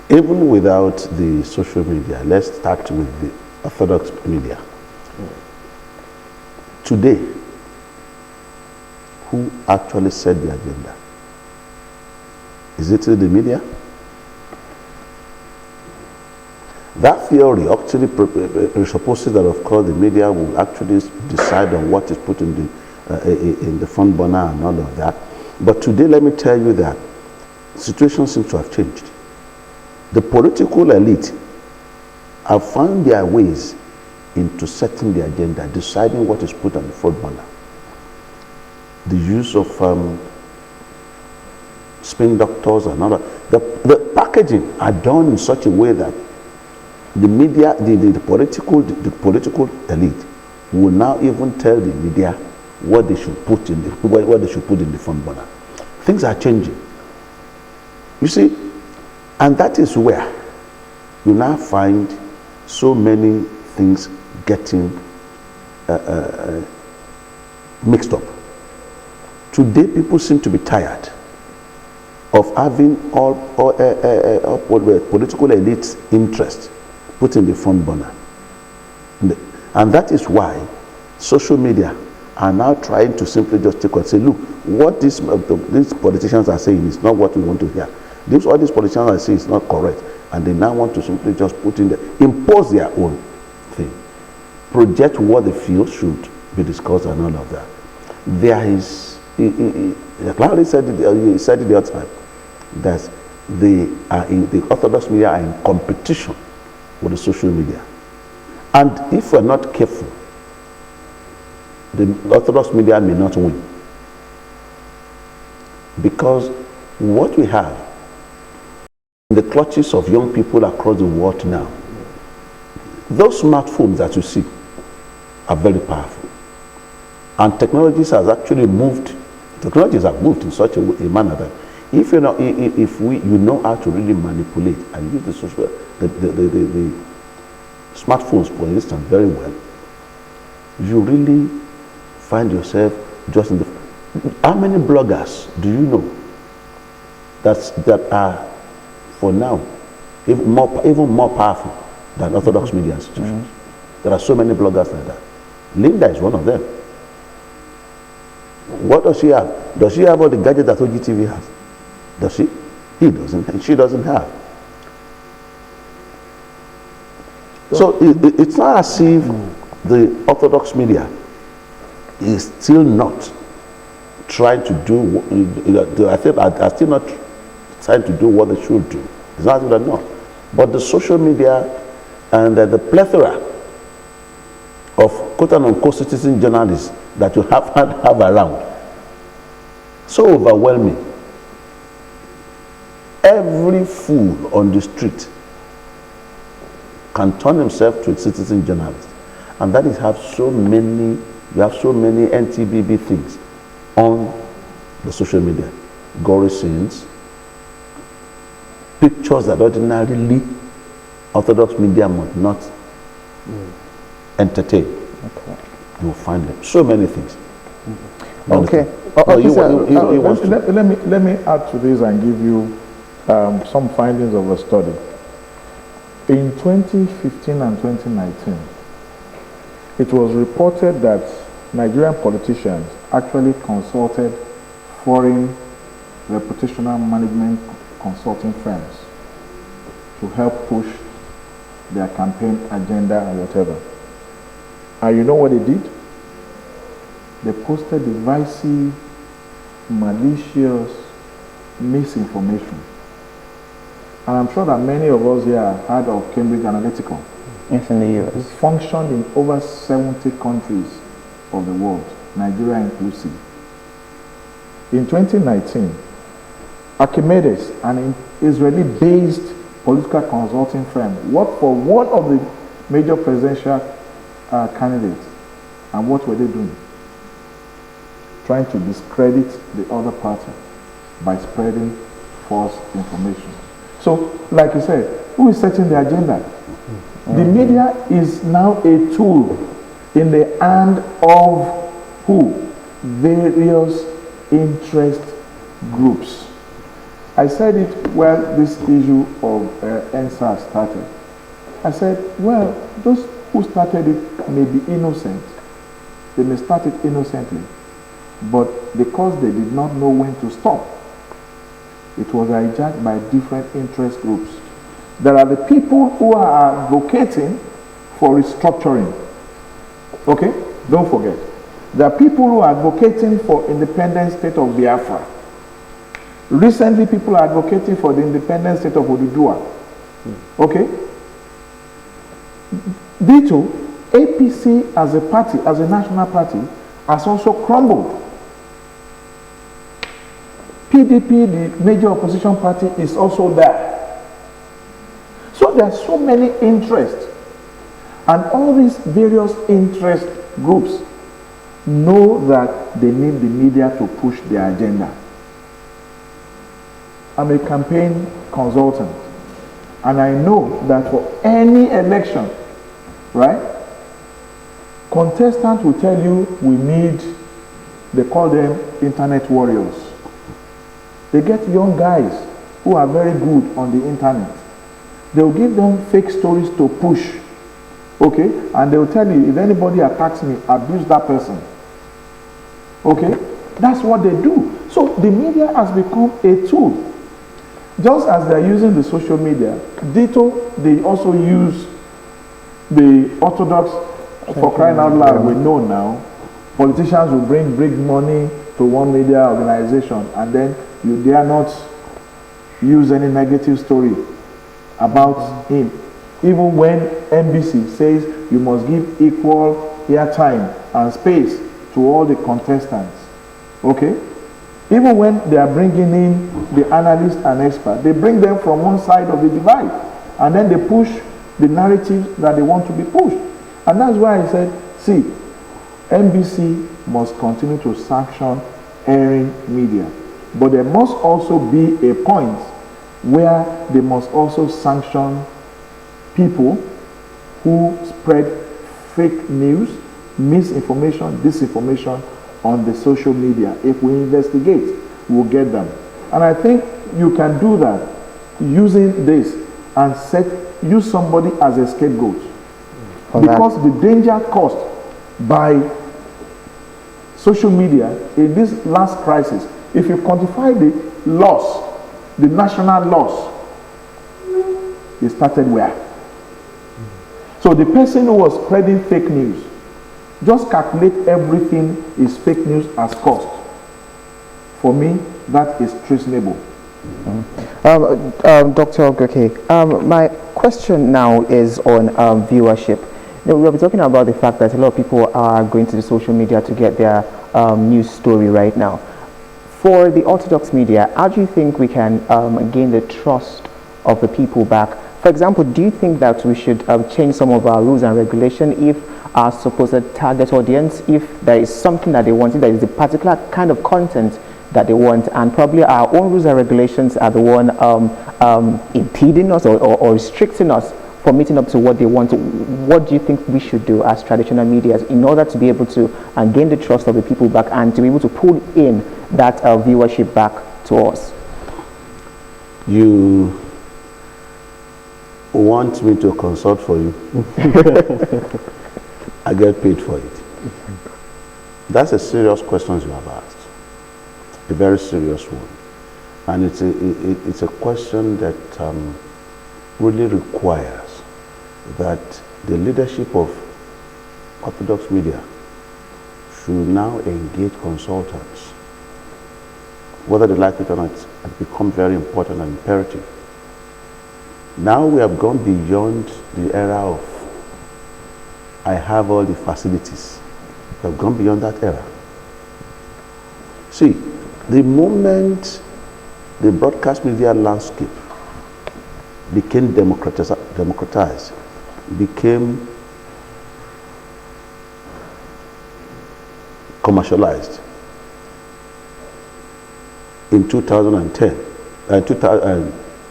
Even without the social media, let's start with the orthodox media. Today, who actually set the agenda? Is it the media? That theory actually presupposes that, of course, the media will actually decide on what is put in the front burner and all of that. But today, let me tell you that the situation seems to have changed. The political elite have found their ways into setting the agenda, deciding what is put on the front burner. The use of spin doctors and all that. The packaging are done in such a way that the media, the political elite will now even tell the media what they should put in the front burner. Things are changing. You see, and that is where you now find so many things getting mixed up. Today, people seem to be tired of having all political elites' interest put in the front burner. And that is why social media are now trying to simply just take and say, look, what these politicians are saying is not what we want to hear. All these politicians are saying is not correct. And they now want to simply just impose their own thing. Project what they feel should be discussed and all of that. There is, Larry said it the other time, that the orthodox media are in competition with the social media. And if we're not careful, the orthodox media may not win. Because what we have in the clutches of young people across the world now, those smartphones that you see are very powerful. And technologies have moved in such a manner that if you know how to really manipulate and use the smartphones, for instance, very well, you really find yourself just in the. How many bloggers do you know that are, for now, even more powerful than orthodox media institutions? There are so many bloggers like that. Linda is one of them. What does she have? Does she have all the gadgets that OGTV has? Does she? He doesn't, and she doesn't have. So it's not as if the orthodox media is still not trying to do. I think are still not trying to do what they should do. It's not that not. But the social media and the plethora of quote-unquote citizen journalists that you have around. So overwhelming. Every fool on the street can turn himself to a citizen journalist. And that is have so many, you have so many NTBB things on the social media. Gory scenes, pictures that ordinarily Orthodox media must not entertain. Okay. You will find them. So many things. Okay. Let me add to this and give you some findings of a study. In 2015 and 2019, it was reported that Nigerian politicians actually consulted foreign reputational management consulting firms to help push their campaign agenda and whatever. And you know what they did? They posted divisive, malicious misinformation. And I'm sure that many of us here have heard of Cambridge Analytica. Yes, in the US. It functioned in over 70 countries of the world, Nigeria inclusive. In 2019, Archimedes, an Israeli-based political consulting firm, worked for one of the major presidential candidates. And what were they doing? Trying to discredit the other party by spreading false information. So, like you said, who is setting the agenda? The media is now a tool in the hand of who? Various interest groups. I said it when this issue of NSAS started. I said, well, those who started it may be innocent. They may start it innocently. But because they did not know when to stop, it was hijacked by different interest groups. There are the people who are advocating for restructuring. Okay? Don't forget. There are people who are advocating for independent state of Biafra. Recently, people are advocating for the independent state of Oduduwa. Okay? Dito, APC as a party, as a national party, has also crumbled. PDP, the major opposition party, is also there. So there are so many interests. And all these various interest groups know that they need the media to push their agenda. I'm a campaign consultant. And I know that for any election, right, contestants will tell you we need, they call them internet warriors. They get young guys who are very good on the internet. They'll give them fake stories to push. Okay? And they'll tell you, if anybody attacks me, abuse that person. Okay? That's what they do. So the media has become a tool. Just as they're using the social media, ditto, they also use the Orthodox, for crying out loud, we know now, politicians will bring big money to one media organization and then you dare not use any negative story about him. Even when NBC says you must give equal airtime and space to all the contestants. Okay? Even when they are bringing in the analysts and experts, they bring them from one side of the divide and then they push the narrative that they want to be pushed. And that's why I said, see, NBC must continue to sanction airing media. But there must also be a point where they must also sanction people who spread fake news, misinformation, disinformation on the social media. If we investigate, we'll get them. And I think you can do that using this and use somebody as a scapegoat. Because the danger caused by social media in this last crisis, if you quantify the loss, the national loss, it started where? So the person who was spreading fake news, just calculate everything is fake news as cost. For me, that is treasonable. Dr. Ogoke, my question now is on viewership. No, we were talking about the fact that a lot of people are going to the social media to get their news story right now. For the orthodox media, how do you think we can gain the trust of the people back? For example, do you think that we should change some of our rules and regulations if our supposed target audience, if there is something that they want, if there is a particular kind of content that they want, and probably our own rules and regulations are the one impeding us or restricting us from meeting up to what they want? What do you think we should do as traditional media in order to be able to gain the trust of the people back and to be able to pull in that viewership back to us? You want me to consult for you? I get paid for it. That's a serious question you have asked. A very serious one. And it's a question that really requires that the leadership of orthodox media should now engage consultants. Whether they like it or not, it becomes very important and imperative. Now we have gone beyond the era of I have all the facilities. We have gone beyond that era. See, the moment the broadcast media landscape became democratized, became commercialized in 2010,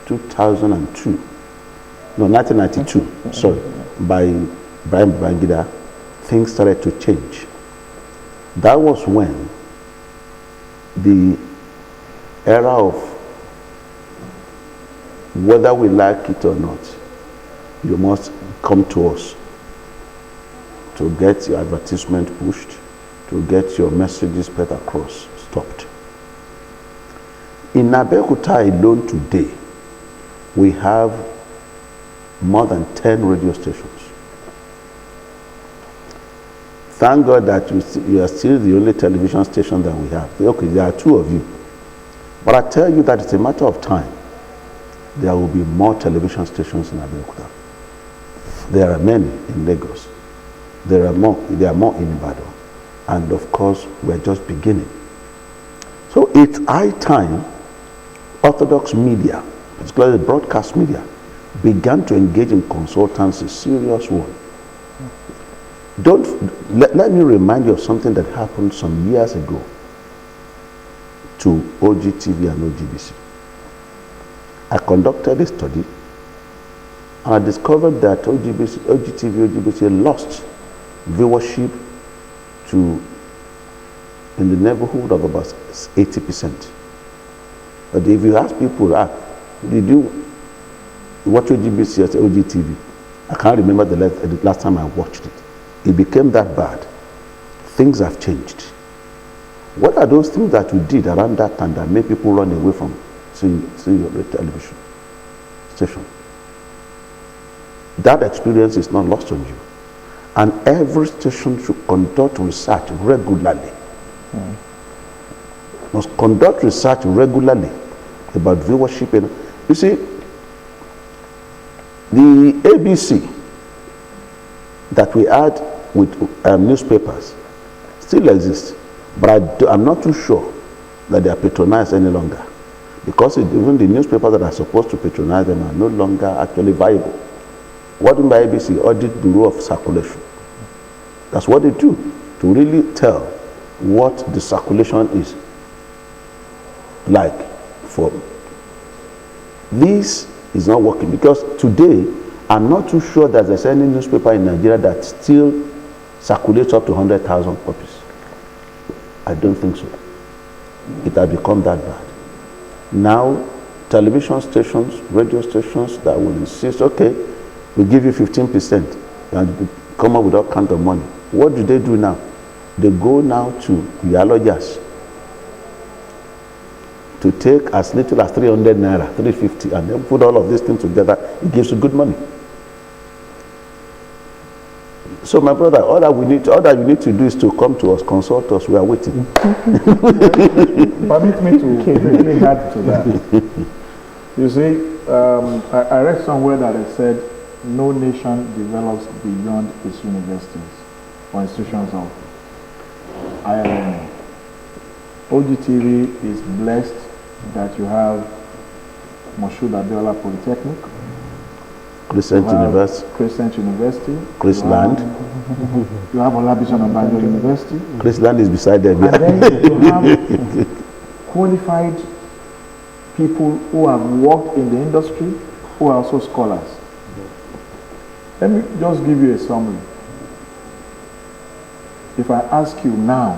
2002, no, 1992, sorry, by Brian Babangida, things started to change. That was when the era of whether we like it or not, you must come to us to get your advertisement pushed, to get your messages spread across, stopped. In Abeokuta alone today, we have more than 10 radio stations. Thank God that you are still the only television station that we have. Okay, there are 2 of you. But I tell you that it's a matter of time. There will be more television stations in Abeokuta. There are many in Lagos. There are more in Ibadan. And of course, we're just beginning. So it's high time orthodox media, particularly broadcast media, began to engage in consultancy, serious one. Let me remind you of something that happened some years ago to OGTV and OGBC. I conducted a study and I discovered that OGTV lost viewership to in the neighborhood of about 80%. But if you ask people, did you watch OGBC or OGTV? I can't remember the last time I watched it. It became that bad. Things have changed. What are those things that you did around that time that made people run away from seeing your television station? That experience is not lost on you. And every station should conduct research regularly. Must conduct research regularly about viewership. And you see, the ABC that we had with newspapers still exists, but I'm not too sure that they are patronized any longer, because even the newspapers that are supposed to patronize them are no longer actually viable. What do by ABC? Audit Bureau of Circulation. That's what they do, to really tell what the circulation is like. For this is not working, because today I'm not too sure that there's any newspaper in Nigeria that still circulates up to 100,000 copies. I don't think so. It has become that bad. Now, television stations, radio stations that will insist, okay, we give you 15% and come up with all kinds of money. What do they do now? They go now to Yalojas to take as little as 300 naira, 350, and then put all of these things together. It gives you good money. So my brother, all that you need to do is to come to us, consult us. We are waiting. Permit me to quickly add to that. You see, I read somewhere that it said no nation develops beyond its universities or institutions of higher learning. OGTV is blessed that you have Moshood Abiola Polytechnic, Crescent University, Crescent University, Chrisland. You have Olabisi Onabanjo University, Chrisland is beside them. and then you have qualified people who have worked in the industry, who are also scholars. Let me just give you a summary. If I ask you now,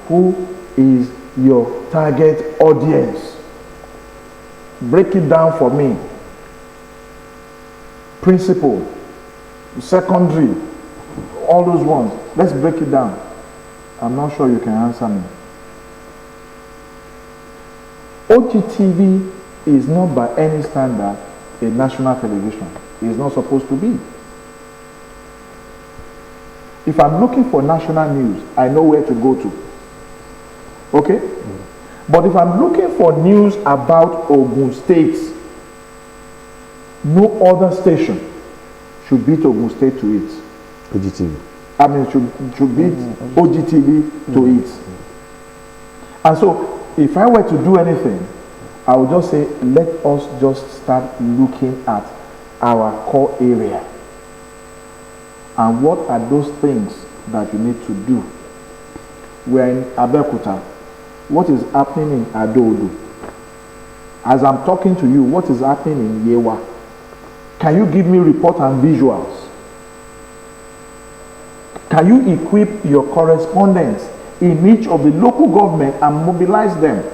who is your target audience? Break it down for me. Principal, secondary, all those ones. Let's break it down. I'm not sure you can answer me. OGTV is not by any standard a national television. It's not supposed to be. If I'm looking for national news, I know where to go to. Okay? But if I'm looking for news about Ogun State, no other station should beat Ogun State to it. OGTV. I mean, should beat OGTV to it. And so, if I were to do anything, I would just say, let us just start looking at our core area. And what are those things that you need to do? We're in Abeokuta. What is happening in Ado-Odo? As I'm talking to you, what is happening in Yewa? Can you give me report and visuals? Can you equip your correspondents in each of the local government and mobilize them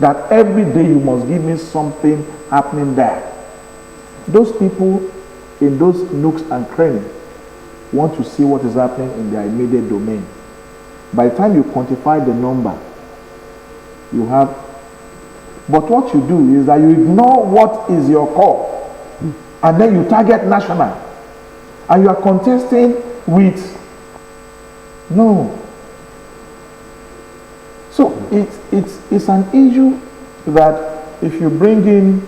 that every day you must give me something happening there? Those people in those nooks and crannies want to see what is happening in their immediate domain. By the time you quantify the number, you have, but what you do is that you ignore what is your core, and then you target national, and you are contesting with, no. So it's an issue that if you bring in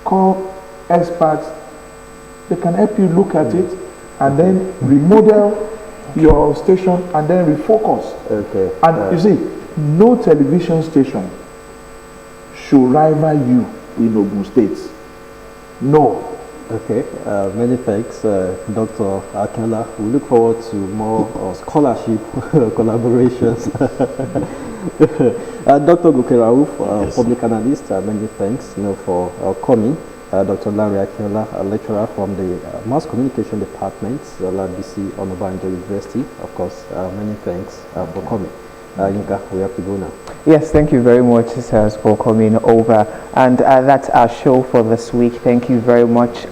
core experts, they can help you look at it and then remodel your station and then refocus. Okay. And you see, no television station should rival you in Ogun State. No. Okay, many thanks, Dr. Akinola. We look forward to more scholarship collaborations. Dr. Goke Rauf, Yes. public analyst, many thanks for coming. Dr. Larry Akinola, a lecturer from the Mass Communication Department, Olabisi Onabanjo University. Of course, many thanks for coming. Yinka, we have to go now. Yes, thank you very much, sirs, for coming over. And that's our show for this week. Thank you very much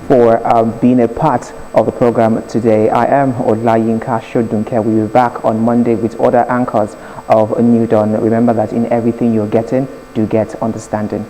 for being a part of the program today. I am Olayinka Shodunke. We'll be back on Monday with other anchors of New Dawn. Remember that in everything you're getting, do get understanding.